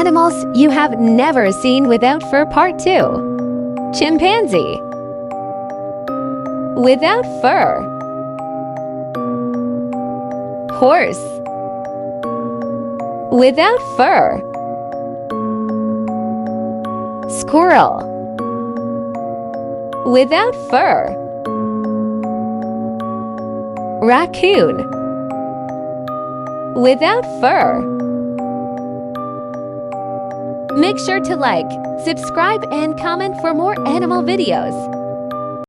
Animals you have never seen without fur Part 2. Chimpanzee. Without fur. Horse. Without fur. Squirrel. Without fur. Raccoon. Without fur. Make sure to like, subscribe, and comment for more animal videos.